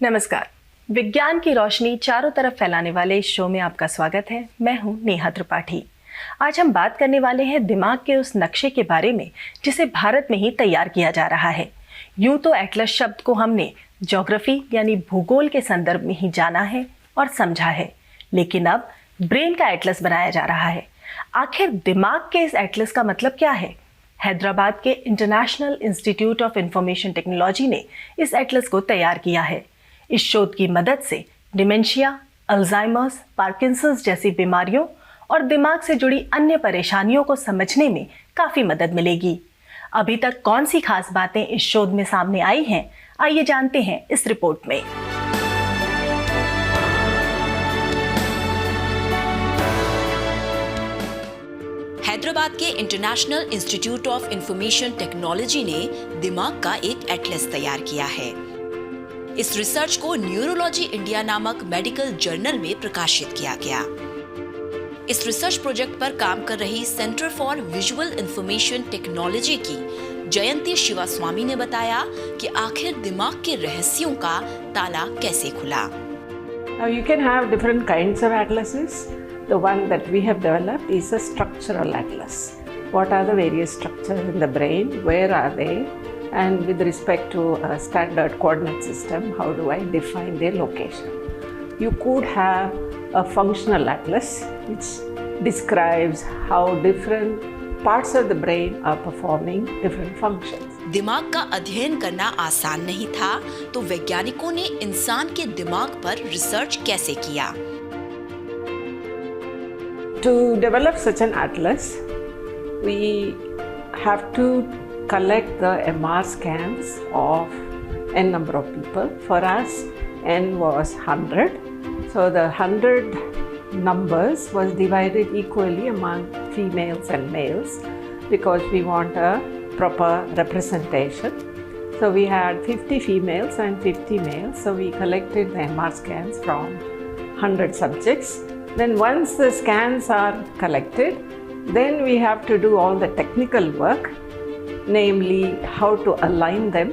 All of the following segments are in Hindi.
नमस्कार। विज्ञान की रोशनी चारों तरफ फैलाने वाले इस शो में आपका स्वागत है। मैं हूं नेहा त्रिपाठी। आज हम बात करने वाले हैं दिमाग के उस नक्शे के बारे में जिसे भारत में ही तैयार किया जा रहा है। यूं तो एटलस शब्द को हमने ज्योग्राफी यानी भूगोल के संदर्भ में ही जाना है और समझा है, लेकिन अब ब्रेन का एटलस बनाया जा रहा है। आखिर दिमाग के इस एटलस का मतलब क्या है? हैदराबाद के international institute of information technology ने इस एटलस को तैयार किया है। इस शोध की मदद से डिमेंशिया, अल्जाइमर्स, पार्किंसंस जैसी बीमारियों और दिमाग से जुड़ी अन्य परेशानियों को समझने में काफ़ी मदद मिलेगी। अभी तक कौन सी खास बातें इस शोध में सामने आई हैं, आइए जानते हैं इस रिपोर्ट में। हैदराबाद के international institute of information technology ने दिमाग का एक एटलस तैयार किया है। इस रिसर्च को न्यूरोलॉजी इंडिया नामक मेडिकल जर्नल में प्रकाशित किया गया। इस रिसर्च प्रोजेक्ट पर काम कर रही centre for visual information technology की जयंती शिवास्वामी ने बताया कि आखिर दिमाग के रहस्यों का ताला कैसे खुला। Now you can have different kinds of atlases. The one that we have developed is a structural atlas. What are the various structures in the brain? Where are they? And with respect to a standard coordinate system, how do I define their location? You could have a functional atlas which describes how different parts of the brain are performing different functions. दिमाग का अध्ययन करना आसान नहीं था, तो वैज्ञानिकों ने इंसान के दिमाग पर रिसर्च कैसे किया? To develop such an atlas, we have to collect the MR scans of n number of people. For us, n was 100. So the 100 numbers was divided equally among females and males because we want a proper representation. So we had 50 females and 50 males. So we collected the MR scans from 100 subjects. Then once the scans are collected, then we have to do all the technical work, namely how to align them.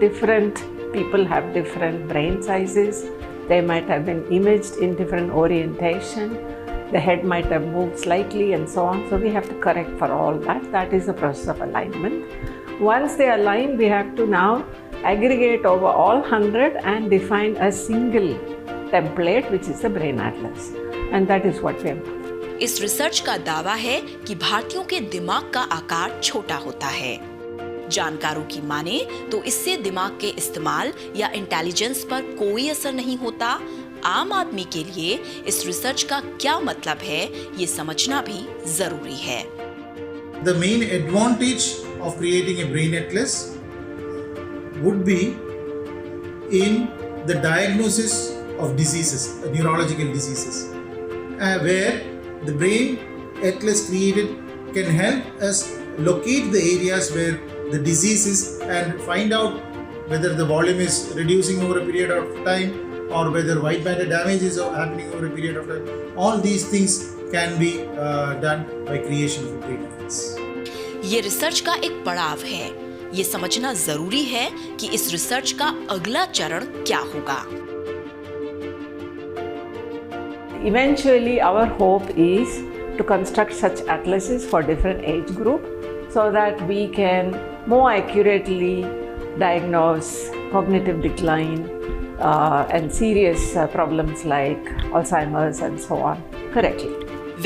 Different people have different brain sizes. They might have been imaged in different orientation. The head might have moved slightly and so on. So we have to correct for all that. That is the process of alignment. Once they align, we have to now aggregate over all 100 and define a single template, which is the brain atlas. And that is what we have done. इस रिसर्च का दावा है कि भारतीयों के दिमाग का आकार छोटा होता है। जानकारों की माने तो इससे दिमाग के इस्तेमाल या इंटेलिजेंस पर कोई असर नहीं होता। आम आदमी के लिए इस रिसर्च का क्या मतलब है, ये समझना भी जरूरी है। The main advantage of creating a brain atlas would be in the diagnosis of diseases, neurological diseases, where the brain atlas created can help us locate the areas where the disease is and find out whether the volume is reducing over a period of time or whether white matter damage is happening over a period of time. All these things can be done by creation of a brain atlas. ये रिसर्च का एक पड़ाव है। ये समझना जरूरी है कि इस रिसर्च का अगला चरण क्या होगा। Eventually, our hope is to construct such atlases for different age group so that we can more accurately diagnose cognitive decline and serious problems like Alzheimer's and so on correctly.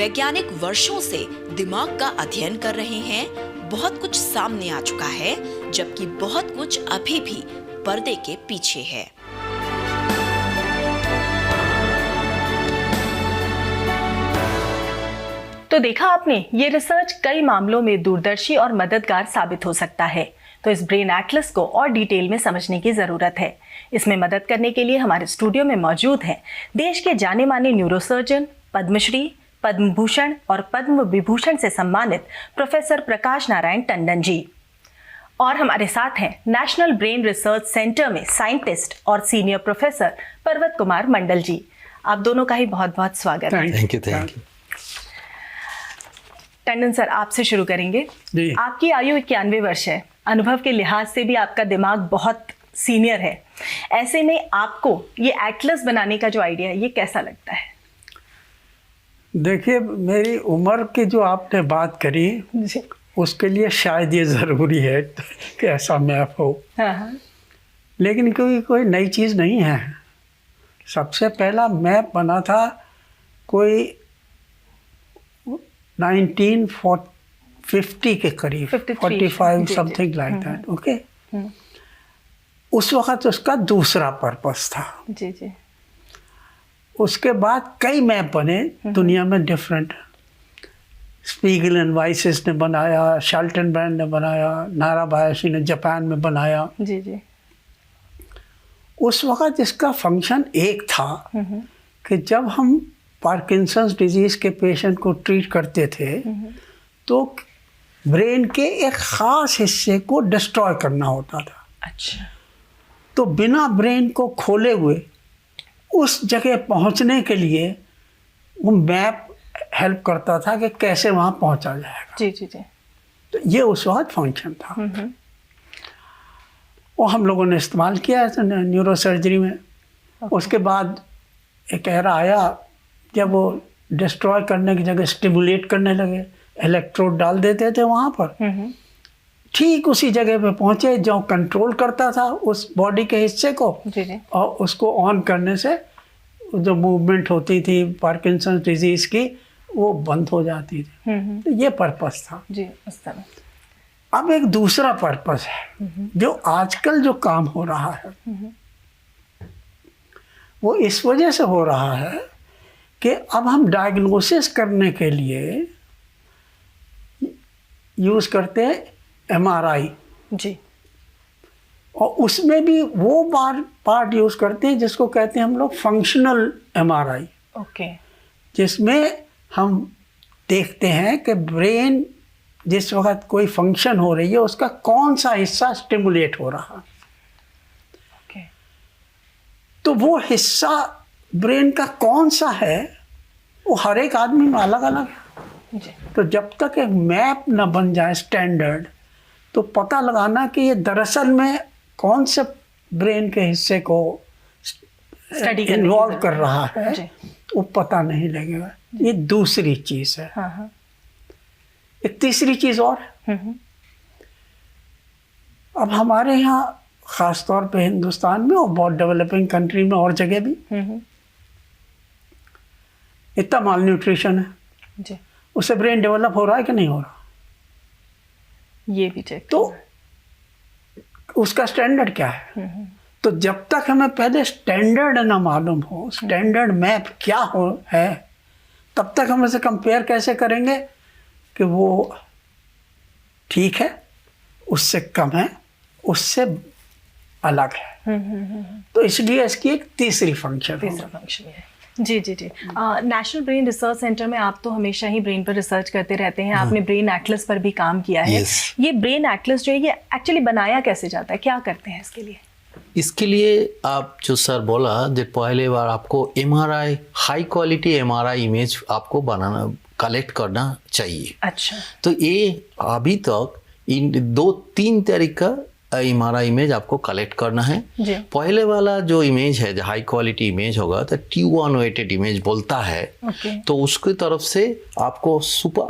वैज्ञानिक वर्षों से दिमाग का अध्ययन कर रहे हैं। बहुत कुछ सामने आ चुका है, जबकि बहुत कुछ अभी भी पर्दे के पीछे है। तो देखा आपने, ये रिसर्च कई मामलों में दूरदर्शी और मददगार साबित हो सकता है। तो इस ब्रेन एटलस को और डिटेल में समझने की ज़रूरत है। इसमें मदद करने के लिए हमारे स्टूडियो में मौजूद हैं देश के जाने माने न्यूरोसर्जन, पद्मश्री, पद्म भूषण और पद्म विभूषण से सम्मानित प्रोफेसर प्रकाश नारायण टंडन जी। और हमारे साथ हैं नेशनल ब्रेन रिसर्च सेंटर में साइंटिस्ट और सीनियर प्रोफेसर पर्वत कुमार मंडल जी। आप दोनों का ही बहुत बहुत स्वागत है। Thank you. टंडन सर, आपसे शुरू करेंगे। जी। आपकी आयु 91 वर्ष है। अनुभव के लिहाज से भी आपका दिमाग बहुत सीनियर है, ऐसे में आपको ये एटलस बनाने का जो आइडिया है ये कैसा लगता है? देखिए, मेरी उम्र की जो आपने बात करी जी। उसके लिए शायद ये ज़रूरी है कि ऐसा मैप हो। हाँ हाँ। लेकिन कोई नई चीज़ नहीं है। सबसे पहला मैप बना था कोई 1950 के करीब, 45 समथिंग लाइक दैट। ओके, उस वक़्त उसका दूसरा पर्पस था। जी जी। उसके बाद कई मैप बने दुनिया में डिफरेंट। स्पीगल एंड वाइसेस ने बनाया, शाल्टनब्रैंड ने बनाया, नाराबायाशी ने जापान में बनाया। जी जी। उस वक़्त इसका फंक्शन एक था कि जब हम पार्किंसंस डिजीज़ के पेशेंट को ट्रीट करते थे तो ब्रेन के एक ख़ास हिस्से को डिस्ट्रॉय करना होता था। अच्छा। तो बिना ब्रेन को खोले हुए उस जगह पहुंचने के लिए वो मैप हेल्प करता था कि कैसे वहाँ पहुँचा जाएगा। जी जी जी। तो ये उस वक्त फंक्शन था। वो हम लोगों ने इस्तेमाल किया है न्यूरो सर्जरी में। उसके बाद एक एरा आया जब वो डिस्ट्रॉय करने की जगह स्टिमुलेट करने लगे, इलेक्ट्रोड डाल देते थे वहाँ पर। ठीक उसी जगह पे पहुँचे जो कंट्रोल करता था उस बॉडी के हिस्से को। जी जी। और उसको ऑन करने से जो मूवमेंट होती थी पार्किंसंस डिजीज़ की वो बंद हो जाती थी। तो ये पर्पस था। जी, उस समय। अब एक दूसरा पर्पस है जो आजकल जो काम हो रहा है वो इस वजह से हो रहा है कि अब हम डायग्नोसिस करने के लिए यूज़ करते हैं MRI। जी। और उसमें भी वो पार्ट यूज़ करते हैं जिसको कहते हैं हम लोग फंक्शनल MRI। ओके। जिसमें हम देखते हैं कि ब्रेन जिस वक्त कोई फंक्शन हो रही है उसका कौन सा हिस्सा स्टिमुलेट हो रहा है। ओके। तो वो हिस्सा ब्रेन का कौन सा है वो हर एक आदमी में अलग अलग है। जी। तो जब तक एक मैप न बन जाए स्टैंडर्ड तो पता लगाना कि ये दरअसल में कौन से ब्रेन के हिस्से को स्टडी इन्वॉल्व कर रहा है जी। वो पता नहीं लगेगा। ये दूसरी चीज़ है। हाँ हाँ। एक तीसरी चीज़ और है। अब हमारे यहाँ ख़ास तौर पे हिंदुस्तान में और बहुत डेवलपिंग कंट्री में और जगह भी इतना माल न्यूट्रिशन है। जी। उससे ब्रेन डेवलप हो रहा है कि नहीं हो रहा? ये भी चेक। तो उसका स्टैंडर्ड क्या है? तो जब तक हमें पहले स्टैंडर्ड ना मालूम हो, स्टैंडर्ड मैप क्या हो है, तब तक हम उसे कंपेयर कैसे करेंगे कि वो ठीक है, उससे कम है, उससे अलग है। तो इसलिए इसकी एक तीसरी फंक्शन है। जी जी जी। नेशनल ब्रेन रिसर्च सेंटर में आप तो हमेशा ही ब्रेन पर रिसर्च करते रहते हैं। आपने ब्रेन एटलस पर भी काम किया है। ये ब्रेन एटलस जो है ये एक्चुअली बनाया कैसे जाता है, क्या करते हैं इसके लिए? इसके लिए आप जो सर बोला जो पहले बार आपको MRI high quality MRI image आपको बनाना कलेक्ट करना चाहिए। अच्छा। तो ये अभी तक इन 2-3 तरीका MRI इमेज आपको कलेक्ट करना है। पहले वाला जो इमेज है जो हाई क्वालिटी इमेज होगा तो T1 वेटेड इमेज बोलता है। तो उसकी तरफ से आपको सुपर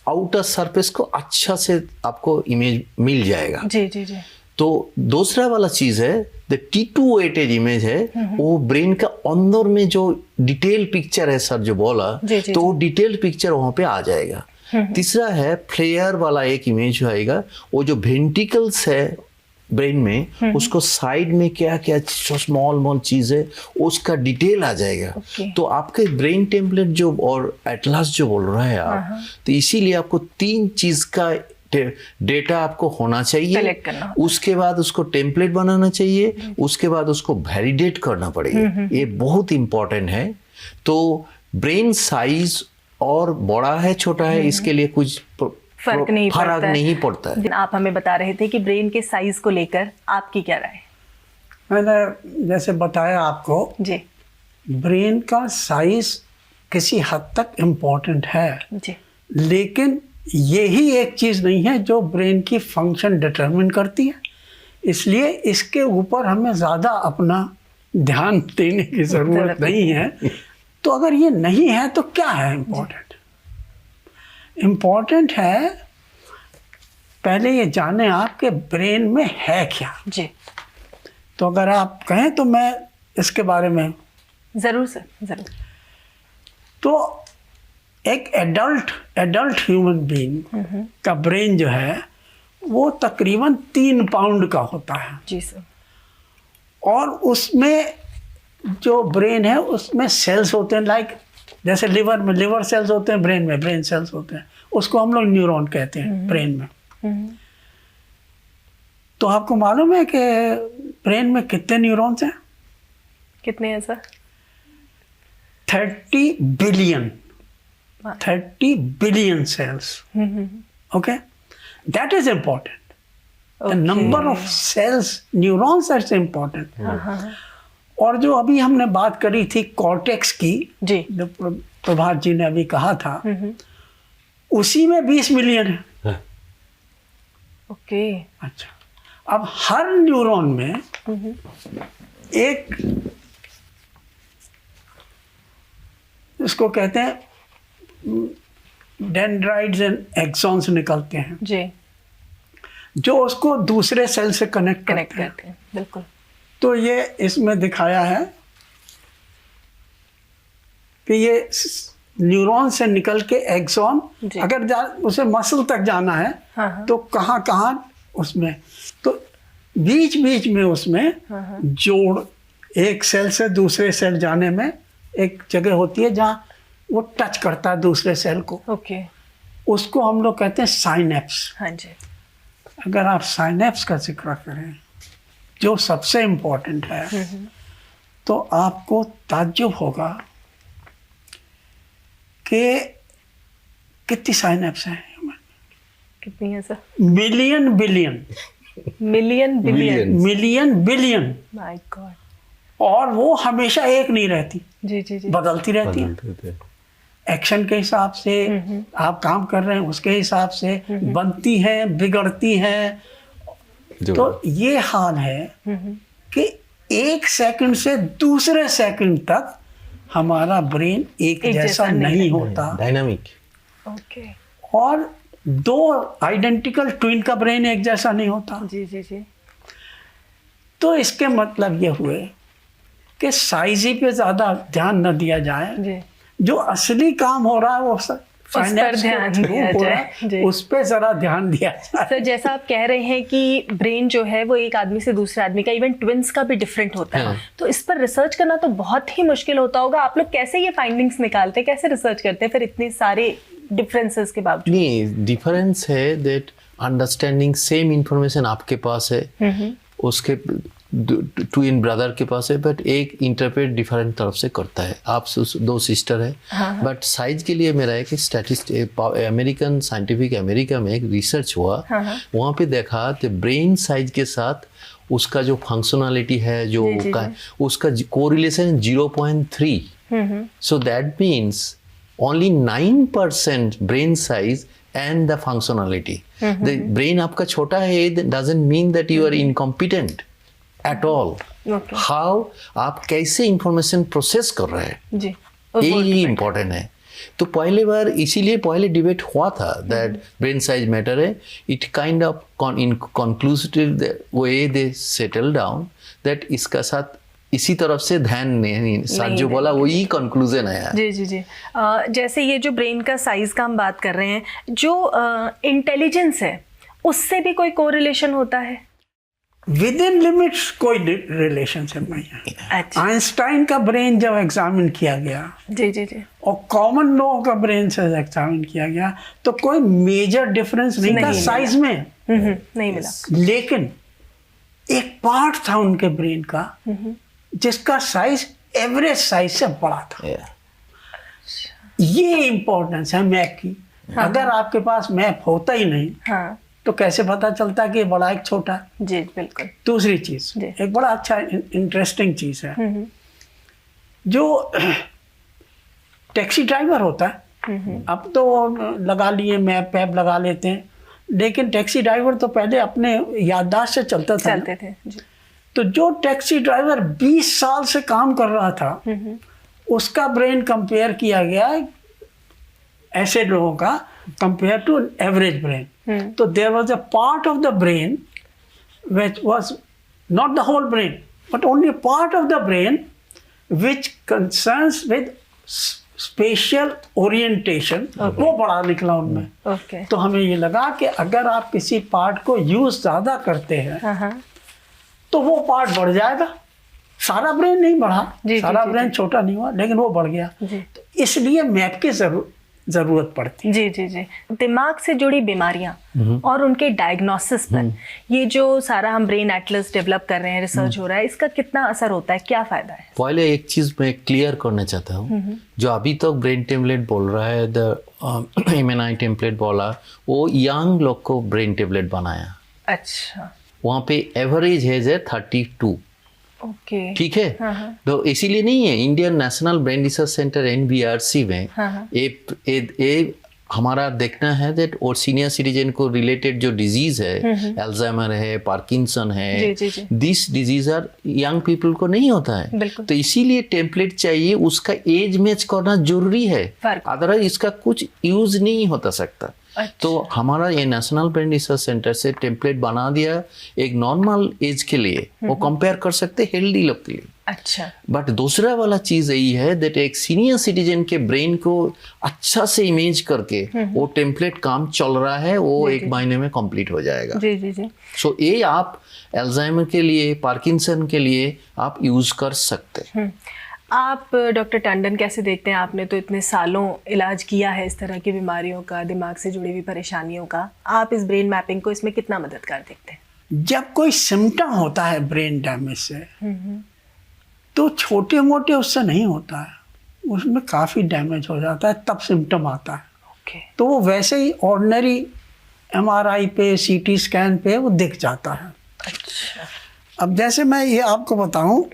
आउटर सरफेस को अच्छा से आपको इमेज मिल जाएगा। जी जी जी। तो दूसरा वाला चीज है द T2 वेटेज इमेज है, वो ब्रेन का अंदर में जो डिटेल पिक्चर है सर जो बोला, तो वो डिटेल पिक्चर वहां पे आ जाएगा। तीसरा है फ्लेयर वाला एक इमेज आएगा, वो जो वेंट्रिकल्स है ब्रेन में उसको साइड में क्या क्या स्मॉल चीज है उसका डिटेल आ जाएगा। तो आपके ब्रेन टेम्पलेट जो और एटलस जो बोल रहे हैं आप, तो इसीलिए आपको 3 चीज का डेटा आपको होना चाहिए। उसके बाद उसको टेम्पलेट बनाना चाहिए, उसके बाद उसको वैलिडेट करना पड़ेगा। ये बहुत इंपॉर्टेंट है। तो ब्रेन साइज और बड़ा है छोटा है इसके लिए कुछ फर्क नहीं पड़ता है। आप हमें बता रहे थे कि ब्रेन के साइज को लेकर आपकी क्या राय? मैंने जैसे बताया आपको जी, ब्रेन का साइज किसी हद तक इम्पोर्टेंट है जी, लेकिन यही एक चीज़ नहीं है जो ब्रेन की फंक्शन डिटरमिन करती है। इसलिए इसके ऊपर हमें ज़्यादा अपना ध्यान देने की ज़रूरत नहीं है। तो अगर ये नहीं है तो क्या है इम्पोर्टेंट? इम्पोर्टेंट है पहले ये जाने आपके ब्रेन में है क्या जी। तो अगर आप कहें तो मैं इसके बारे में ज़रूर सर, ज़रूर। तो एक एडल्ट ह्यूमन बीइंग का ब्रेन जो है वो तकरीबन 3 पाउंड का होता है जी सर। और उसमें जो ब्रेन है उसमें सेल्स होते हैं, लाइक जैसे लिवर में लिवर सेल्स होते हैं, ब्रेन में ब्रेन सेल्स होते हैं, उसको हम लोग न्यूरॉन कहते हैं ब्रेन में। तो आपको मालूम है कि ब्रेन में कितने न्यूरॉन्स हैं? कितने हैं sir? 30 billion cells. Okay, that is important. The number of cells, neurons, that's important. और जो अभी हमने बात करी थी कॉर्टेक्स की, जी, जो प्रभात जी ने अभी कहा था, उसी में 20 मिलियन है। ओके। अच्छा, अब हर न्यूरॉन में एक, इसको कहते हैं डेंड्राइट्स एंड एक्सॉन्स निकलते हैं जी, जो उसको दूसरे सेल से कनेक्ट करते हैं। बिल्कुल। तो ये इसमें दिखाया है कि ये न्यूरॉन से निकल के एक्सॉन अगर उसे मसल तक जाना है, तो कहाँ कहाँ उसमें, तो बीच बीच में उसमें जोड़, एक सेल से दूसरे सेल जाने में एक जगह होती है जहाँ वो टच करता है दूसरे सेल को। ओके। उसको हम लोग कहते हैं साइनेप्स। हाँ जी। अगर आप साइनेप्स का जिक्र करें जो सबसे इम्पोर्टेंट है, तो आपको ताज्जुब होगा कि कितनी साइनेप्स हैं। कितनी है sir? Million billion. Million billion. My God. और वो हमेशा एक नहीं रहती, जी जी जी, बदलती रहती है। एक्शन के हिसाब से आप काम कर रहे हैं, उसके हिसाब से बनती है, बिगड़ती है। तो ये हाल है कि एक सेकंड से दूसरे सेकंड तक हमारा ब्रेन एक जैसा नहीं होता, डायनामिक। ओके। और 2 आइडेंटिकल ट्विन का ब्रेन एक जैसा नहीं होता। जी जी जी। तो इसके मतलब ये हुए कि साइज ही पे ज़्यादा ध्यान न दिया जाए जी। जो असली काम हो रहा है वो फाइनेंस ध्यान दिया जाए, उस पर ज़रा ध्यान दिया जाए। सर, जैसा आप कह रहे हैं कि ब्रेन जो है वो एक आदमी से दूसरे आदमी का, इवन ट्विंस का भी डिफरेंट होता है, तो इस पर रिसर्च करना तो बहुत ही मुश्किल होता होगा। आप लोग कैसे ये फाइंडिंग्स निकालते हैं, कैसे रिसर्च करते हैं फिर इतने सारे डिफरेंसेस के बावजूद? नहीं, डिफरेंस है दैट अंडरस्टैंडिंग सेम इंफॉर्मेशन आपके पास है, उसके ट्विन ब्रदर के पास है, बट एक इंटरप्रेट डिफरेंट तरफ से करता है। आप 2 सिस्टर है, बट साइज के लिए मेरा है कि स्टैटिस्टिक अमेरिकन साइंटिफिक अमेरिका में एक रिसर्च हुआ, वहाँ पे देखा कि ब्रेन साइज के साथ उसका जो फंक्शनलिटी है, जो उसका correlation 0.3। So that means only 9% brain size and the functionality. The brain आपका छोटा है doesn't mean that you are incompetent at all. Okay. How आप कैसे इंफॉर्मेशन प्रोसेस कर रहे हैं, जी, यही इम्पोर्टेंट है। तो पहले बार इसीलिए पहले डिबेट हुआ था दैट ब्रेन साइज मैटर है। It kind of in conclusive way they settle down that इसका साथ इसी तरफ से ध्यान नहीं, साथ जो बोला वही कंक्लूजन है। जी जी जी। जैसे ये जो ब्रेन का साइज का हम बात कर रहे हैं, जो इंटेलिजेंस है उससे भी कोई कोरिलेशन होता है? विद इन लिमिट्स कोई रिलेशनशिप नहीं है। अच्छा। आइंस्टाइन का ब्रेन जब एग्जामिन किया गया, जी जी जी, और कॉमन लोगों का ब्रेन से एग्जामिन किया गया, तो कोई मेजर डिफरेंस नहीं था साइज में। नहीं मिला। लेकिन एक पार्ट था उनके ब्रेन का जिसका साइज एवरेज साइज से बड़ा था। ये इंपॉर्टेंस है मैप की। अगर आपके पास मैप होता ही नहीं, तो कैसे पता चलता कि बड़ा एक छोटा? जी बिल्कुल। दूसरी चीज, एक बड़ा अच्छा इंटरेस्टिंग चीज है, जो टैक्सी ड्राइवर होता है, अब तो लगा लिए मैप लगा लेते हैं, लेकिन टैक्सी ड्राइवर तो पहले अपने याददाश्त से चलता था। चलते थे जी। तो जो टैक्सी ड्राइवर 20 साल से काम कर रहा था, उसका ब्रेन कंपेयर किया गया ऐसे लोगों का कंपेयर टू एवरेज ब्रेन। तो there was a part of the brain which was not the whole brain but only a part of the brain which concerns with spatial orientation। वो बड़ा निकला उनमें। तो हमें ये लगा कि अगर आप किसी पार्ट को यूज ज़्यादा करते हैं तो वो पार्ट बढ़ जाएगा। सारा ब्रेन नहीं बढ़ा, सारा ब्रेन छोटा नहीं हुआ, लेकिन वो बढ़ गया। तो इसलिए मैप की जरूरत पड़ती है। जी जी जी। दिमाग से जुड़ी बीमारियां और उनके डायग्नोसिस पर ये जो सारा हम ब्रेन एटलस डेवलप कर रहे हैं, रिसर्च हो रहा है, इसका कितना असर होता है, क्या फायदा है? पहले एक चीज मैं क्लियर करना चाहता हूँ, जो अभी तक ब्रेन टेम्पलेट बोल रहा है, द MNI टेम्पलेट बोला, वो यंग लोग को ब्रेन टेम्पलेट बनाया। अच्छा। वहाँ पे एवरेज एज है 32। ओके, ठीक है। तो इसीलिए नहीं है, Indian National Brain Research Centre NBRC में ये हमारा देखना है दैट और सीनियर सिटीजन को रिलेटेड जो डिजीज है, अल्जाइमर है, पार्किंसन है, this disease are young people को नहीं होता है। तो इसीलिए टेम्पलेट चाहिए, उसका एज मैच करना जरूरी है, अदरवाइज इसका कुछ यूज नहीं होता सकता। अच्छा। तो हमारा ये नेशनल ब्रेन रिसर्च सेंटर से टेम्पलेट बना दिया एक नॉर्मल एज के लिए, वो कंपेयर कर सकते हेल्दी लोग के लिए। अच्छा। बट दूसरा वाला चीज यही है दैट एक सीनियर सिटीजन के ब्रेन को अच्छा से इमेज करके वो टेम्पलेट काम चल रहा है, वो एक महीने में कंप्लीट हो जाएगा। जी जी जी। सो ये आप अल्जाइमर के लिए, पार्किंसन के लिए आप यूज कर सकते हैं। आप डॉक्टर टंडन कैसे देखते हैं? आपने तो इतने सालों इलाज किया है इस तरह की बीमारियों का, दिमाग से जुड़ी हुई परेशानियों का, आप इस ब्रेन मैपिंग को इसमें कितना मददगार देखते हैं? जब कोई सिम्टम होता है ब्रेन डैमेज से, तो छोटे मोटे उससे नहीं होता है, उसमें काफ़ी डैमेज हो जाता है, तब सिम्टम आता है। तो वो वैसे ही ऑर्डिनरी MRI पे, CT स्कैन पे वो दिख जाता है। अच्छा। अब जैसे मैं ये आपको बताऊं,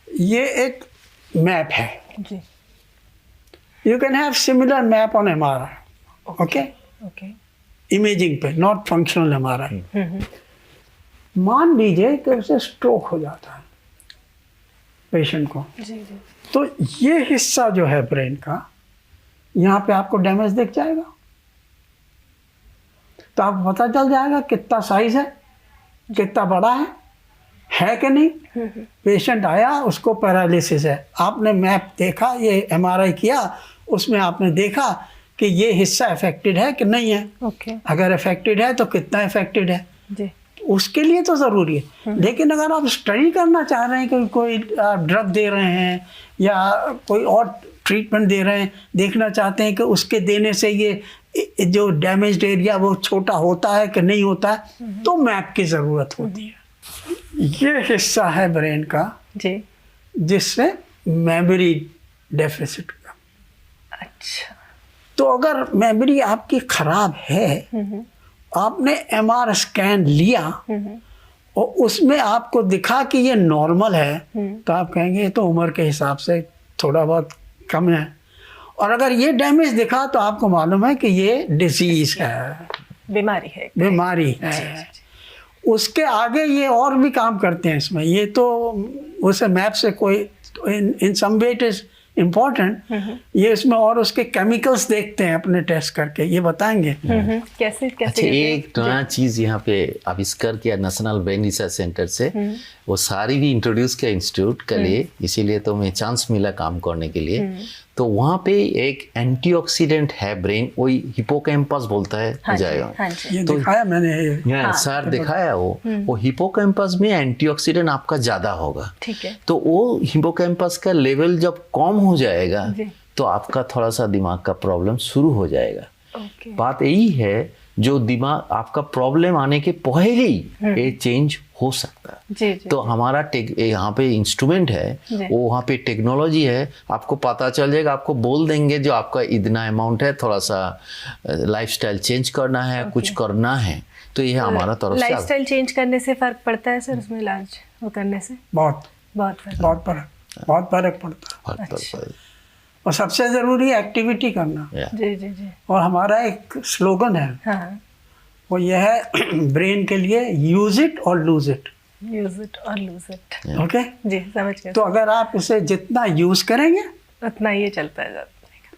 ये एक मैप है। You can have similar map on MRI, okay, imaging पे, नॉट फंक्शनल MRI। मान लीजिए कि उसे स्ट्रोक हो जाता है पेशेंट को, तो ये हिस्सा जो है ब्रेन का, यहाँ पे आपको डैमेज दिख जाएगा, तो आपको पता चल जाएगा कितना साइज है, कितना बड़ा है कि नहीं। पेशेंट आया, उसको पैरालिसिस है, आपने मैप देखा, ये MRI किया, उसमें आपने देखा कि ये हिस्सा अफेक्टेड है कि नहीं है। अगर अफेक्टेड है तो कितना अफेक्टेड है जी। उसके लिए तो ज़रूरी है। लेकिन अगर आप स्टडी करना चाह रहे हैं कि कोई ड्रग दे रहे हैं या कोई और ट्रीटमेंट दे रहे हैं, देखना चाहते हैं कि उसके देने से ये जो डैमेज्ड एरिया वो छोटा होता है कि नहीं होता है, तो मैप की ज़रूरत होती है। ये हिस्सा है ब्रेन का जी, जिससे मेमोरी डेफिसिट का। अच्छा। तो अगर मेमोरी आपकी खराब है, आपने MR स्कैन लिया और उसमें आपको दिखा कि ये नॉर्मल है, तो आप कहेंगे ये तो उम्र के हिसाब से थोड़ा बहुत कम है। और अगर ये डैमेज दिखा तो आपको मालूम है कि ये डिजीज है, बीमारी है। उसके आगे ये और भी काम करते हैं इसमें, ये तो उसे मैप से कोई इन सम वे इट इज इम्पोर्टेंट, ये इसमें और उसके केमिकल्स देखते हैं अपने टेस्ट करके, ये बताएंगे कैसे। अच्छा, एक नया चीज यहाँ पे आविष्कार किया नेशनल ब्रेन रिसर्च सेंटर से, वो सारी भी इंट्रोड्यूस किया इंस्टीट्यूट के लिए, इसीलिए तो मैं चांस मिला काम करने के लिए। तो वहाँ पे एक एंटीऑक्सीडेंट है ब्रेन, वही हिपोकैम्पस बोलता है। ये तो दिखाया मैंने, सर दिखाया वो हिपोकैम्पस में एंटीऑक्सीडेंट आपका ज्यादा होगा। ठीक है। तो वो हिपोकैम्पस का लेवल जब कम हो जाएगा तो आपका थोड़ा सा दिमाग का प्रॉब्लम शुरू हो जाएगा। बात यही है, जो दिमाग आपका प्रॉब्लम आने के पहले ही ये चेंज हो सकता है। जी। तो हमारा यहाँ पे इंस्ट्रूमेंट है, वो वहाँ पे टेक्नोलॉजी है, आपको पता चल जाएगा, आपको बोल देंगे जो आपका इतना अमाउंट है, थोड़ा सा लाइफस्टाइल चेंज करना है, कुछ करना है, तो ये हमारा तरफ से। लाइफस्टाइल चेंज करने से फर्क पड़ता है सर उसमें, इलाज वो करने से? बहुत फर्क पड़ता है। अच्छा। और सबसे ज़रूरी है एक्टिविटी करना। जी जी जी। और हमारा एक स्लोगन है, हाँ, वो ये है ब्रेन के लिए, यूज इट और लूज इट। यूज इट और लूज इट। ओके, जी, समझ गए। तो अगर आप उसे जितना यूज करेंगे उतना ये चलता है जाता रहेगा।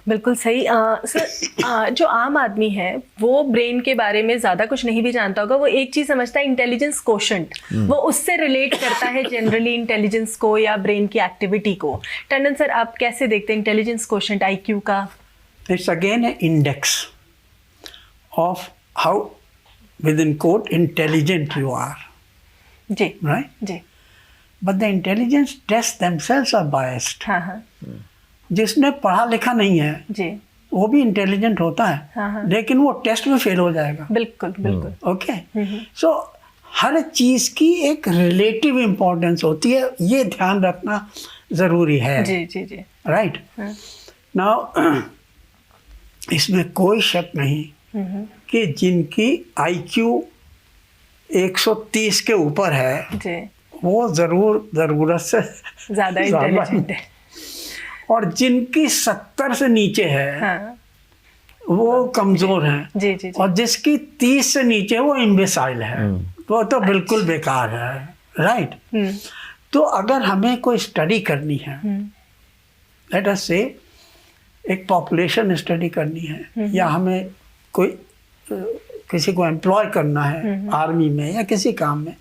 बिल्कुल सही। सर, जो आम आदमी है वो ब्रेन के बारे में ज़्यादा कुछ नहीं भी जानता होगा, वो एक चीज़ समझता है इंटेलिजेंस कोशेंट, वो उससे रिलेट करता है जनरली इंटेलिजेंस को या ब्रेन की एक्टिविटी को। टंडन सर, आप कैसे देखते हैं इंटेलिजेंस कोशेंट IQ का? It's again a index of how within quote intelligent you are, जी राइट? जी। But the intelligence test themselves are biased. हाँ हाँ जिसने पढ़ा लिखा नहीं है जी, वो भी इंटेलिजेंट होता है, हाँ, हाँ। लेकिन वो टेस्ट में फेल हो जाएगा। बिल्कुल बिल्कुल। ओके, सो हर चीज की एक रिलेटिव इम्पोर्टेंस होती है, ये ध्यान रखना जरूरी है। जी जी जी। राइट नाउ इसमें कोई शक नहीं कि जिनकी IQ 130 के ऊपर है जी, वो ज़रूरत से ज़्यादा इंटेलिजेंट है। और जिनकी 70 से नीचे है, हाँ, वो कमज़ोर हैं। जी जी जी। और जिसकी 30 से नीचे वो इम्बेसाइल है, वो तो बिल्कुल बेकार है। राइट, तो अगर हमें कोई स्टडी करनी है, लेट अस से एक पॉपुलेशन स्टडी करनी है, या हमें कोई किसी को एम्प्लॉय करना है आर्मी में या किसी काम में,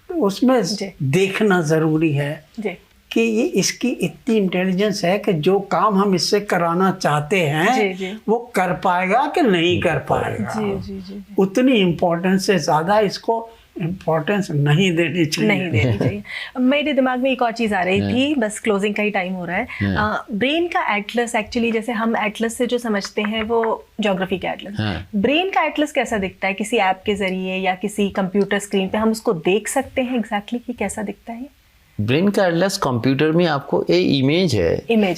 तो उसमें देखना ज़रूरी है जी कि ये इसकी इतनी इंटेलिजेंस है कि जो काम हम इससे कराना चाहते हैं जी, जी। वो कर पाएगा कि नहीं कर पाएगा। जी जी जी। उतनी इम्पोर्टेंस से ज़्यादा इसको इम्पोर्टेंस नहीं देनी चाहिए। नहीं देनी चाहिए। मेरे दिमाग में एक और चीज़ आ रही थी, बस क्लोजिंग का ही टाइम हो रहा है। ब्रेन का एटलस, एक्चुअली जैसे हम एटलस से जो समझते हैं वो ज्योग्राफी का एटलस, ब्रेन का एटलस कैसा दिखता है? किसी ऐप के जरिए या किसी कंप्यूटर स्क्रीन पे हम उसको देख सकते हैं एग्जैक्टली कि कैसा दिखता है? ब्रेन का एटलस कंप्यूटर में आपको एक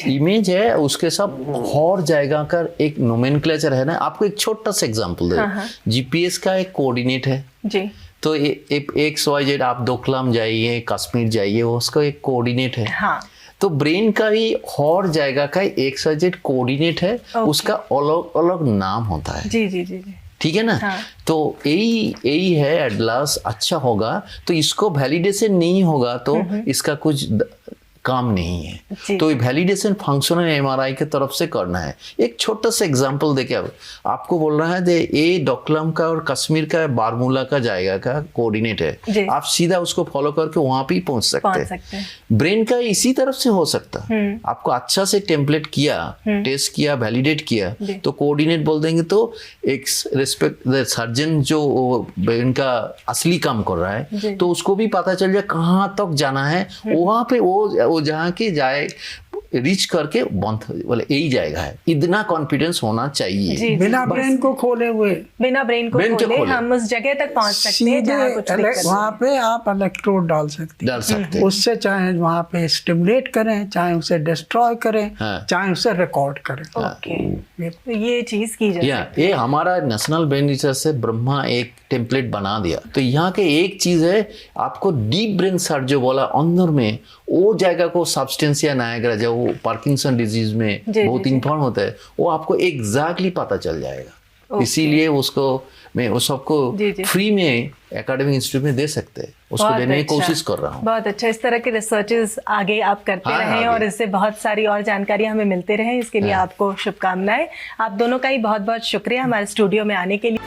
इमेज है, उसके साथ और जगह का एक नोमेनक्लेचर है ना। आपको एक छोटा सा एग्जांपल दे, GPS का एक कोऑर्डिनेट है जी, तो XYZ, आप डोकलाम जाइए, कश्मीर जाइए, उसका एक कोऑर्डिनेट है। हाँ, तो ब्रेन का भी और जगह का XYZ कोऑर्डिनेट है, उसका अलग अलग नाम होता है। जी जी जी जी, ठीक है ना। हाँ। तो यही है एटलस। अच्छा होगा तो इसको वैलिडेशन नहीं होगा तो इसका कुछ काम नहीं है। तो ये वैलिडेशन फंक्शनल MRI के तरफ से करना है। एक छोटा सा एग्जांपल देके आपको बोल रहा है ये डोकलाम का और कश्मीर का बारमूला का जाएगा का कोऑर्डिनेट है, आप सीधा उसको फॉलो करके वहां पे पहुंच सकते हैं। ब्रेन का इसी तरफ से हो सकता है। आपको अच्छा से टेम्पलेट किया, टेस्ट किया, वैलिडेट किया तो कोऑर्डिनेट बोल देंगे, तो एक रिस्पेक्ट सर्जन जो ब्रेन का असली काम कर रहा है तो उसको भी पता चल जाए कहाँ तक जाना है, वहां पे वो जहाँ के जाए रीच करके बंद बोले यही जाएगा है। इतना कॉन्फिडेंस होना चाहिए। बिना ब्रेन को खोले हुए, बिना ब्रेन को खोले हम उस जगह तक पहुंच सकते हैं जहाँ कुछ वहाँ पे आप इलेक्ट्रोड डाल सकते हैं। उससे चाहे वहाँ पे स्टिमुलेट करें, चाहे उसे डिस्ट्रॉय करें, चाहे उसे रिकॉर्ड करें। ओके, ये चीज की जाए। ये हमारा नेशनल ब्रेन रिसर्च से ब्रह्मा एक टेम्पलेट बना दिया। तो यहाँ के एक चीज है, आपको डीप ब्रेन सर्च जो बोला अंदर में वो जगह को सब्सटेंसिया नायग्रा जो पार्किंसन डिजीज में बहुत इन्फॉर्म होता है, वो आपको एग्जैक्टली पता चल जाएगा। इसीलिए उसको मैं वो सबको फ्री में एकेडमिक इंस्टीट्यूट में दे सकते हैं, उसको देने की कोशिश कर रहा हूँ। बहुत अच्छा। इस तरह के रिसर्चेस आगे आप करते रहें और इससे बहुत सारी और जानकारी हमें मिलते रहे, इसके लिए आपको शुभकामनाएं। आप दोनों का ही बहुत बहुत शुक्रिया हमारे स्टूडियो में आने के लिए।